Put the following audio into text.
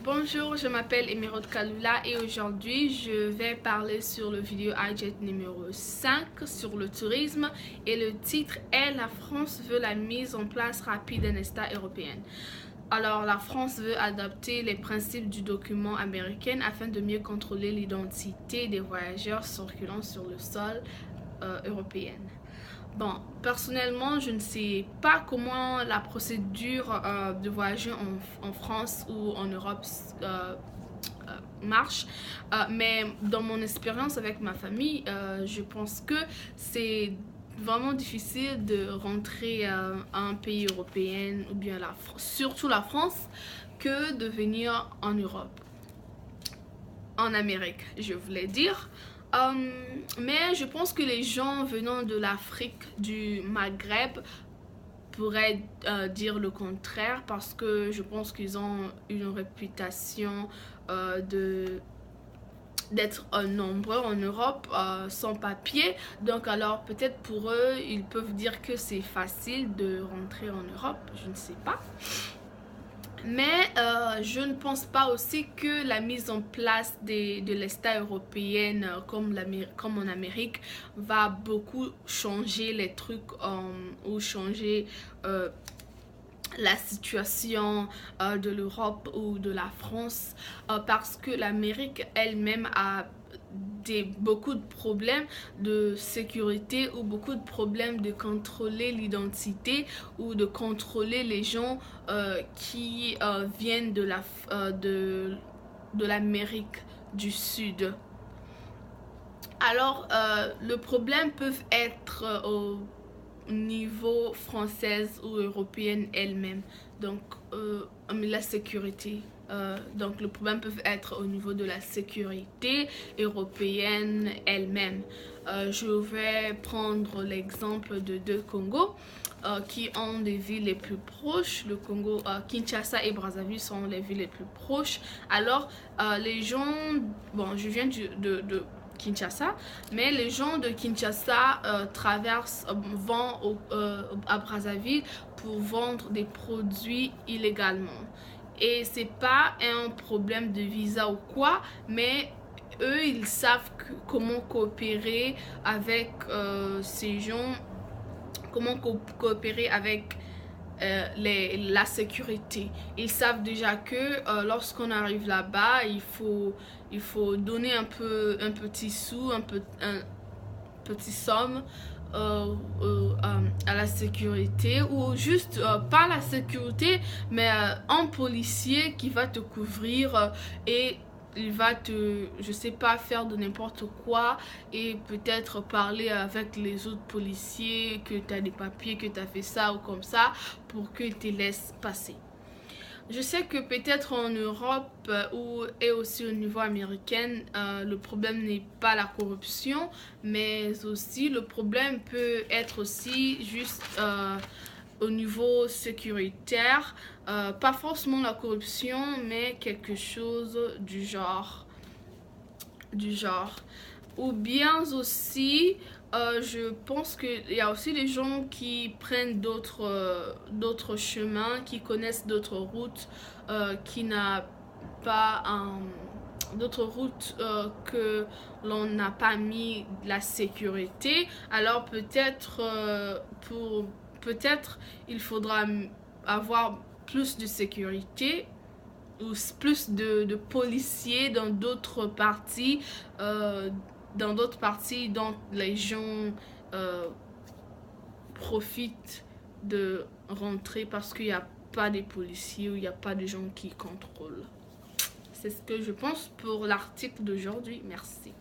Bonjour, je m'appelle Emeraude Kalula et aujourd'hui je vais parler sur le vidéo iJet numéro 5 sur le tourisme et le titre est « La France veut la mise en place rapide d'un État européen ». Alors la France veut adopter les principes du document américain afin de mieux contrôler l'identité des voyageurs circulant sur le sol européen. Bon, personnellement, je ne sais pas comment la procédure de voyager en France ou en Europe marche, mais dans mon expérience avec ma famille, je pense que c'est vraiment difficile de rentrer à un pays européen ou bien surtout la France que de venir en Europe, en Amérique, je voulais dire. Mais je pense que les gens venant de l'Afrique, du Maghreb, pourraient dire le contraire parce que je pense qu'ils ont une réputation d'être nombreux en Europe sans papier. Donc alors peut-être pour eux, ils peuvent dire que c'est facile de rentrer en Europe, je ne sais pas. Mais je ne pense pas aussi que la mise en place de l'État européen comme en Amérique va beaucoup changer les trucs ou changer la situation de l'Europe ou de la France parce que l'Amérique elle-même a beaucoup de problèmes de sécurité ou beaucoup de problèmes de contrôler l'identité ou de contrôler les gens qui viennent de l'Amérique du Sud. Alors le problème peut être au niveau française ou européenne elle-même, donc la sécurité. Donc le problème peut être au niveau de la sécurité européenne elle-même. Je vais prendre l'exemple de deux Congos qui ont des villes les plus proches. Le Congo, Kinshasa et Brazzaville sont les villes les plus proches. Alors les gens, bon, je viens de Kinshasa, mais les gens de Kinshasa vont à Brazzaville pour vendre des produits illégalement. Et c'est pas un problème de visa ou quoi, mais eux ils savent comment coopérer avec ces gens, comment coopérer avec la sécurité. Ils savent déjà que lorsqu'on arrive là-bas, il faut donner un petit sou, un petit somme à la sécurité, ou juste pas la sécurité mais un policier qui va te couvrir et il va je sais pas, faire de n'importe quoi et peut-être parler avec les autres policiers que tu as des papiers, que tu as fait ça ou comme ça pour qu'ils te laissent passer. Je sais que peut-être en Europe et aussi au niveau américain, le problème n'est pas la corruption, mais aussi le problème peut être aussi juste au niveau sécuritaire, pas forcément la corruption, mais quelque chose du genre. Ou bien aussi, je pense qu'il y a aussi des gens qui prennent d'autres chemins, qui connaissent d'autres routes, qui n'a pas d'autres routes que l'on n'a pas mis la sécurité. Alors peut-être il faudra avoir plus de sécurité ou plus de policiers dans d'autres parties dont les gens profitent de rentrer parce qu'il n'y a pas de policiers ou il n'y a pas de gens qui contrôlent. C'est ce que je pense pour l'article d'aujourd'hui. Merci.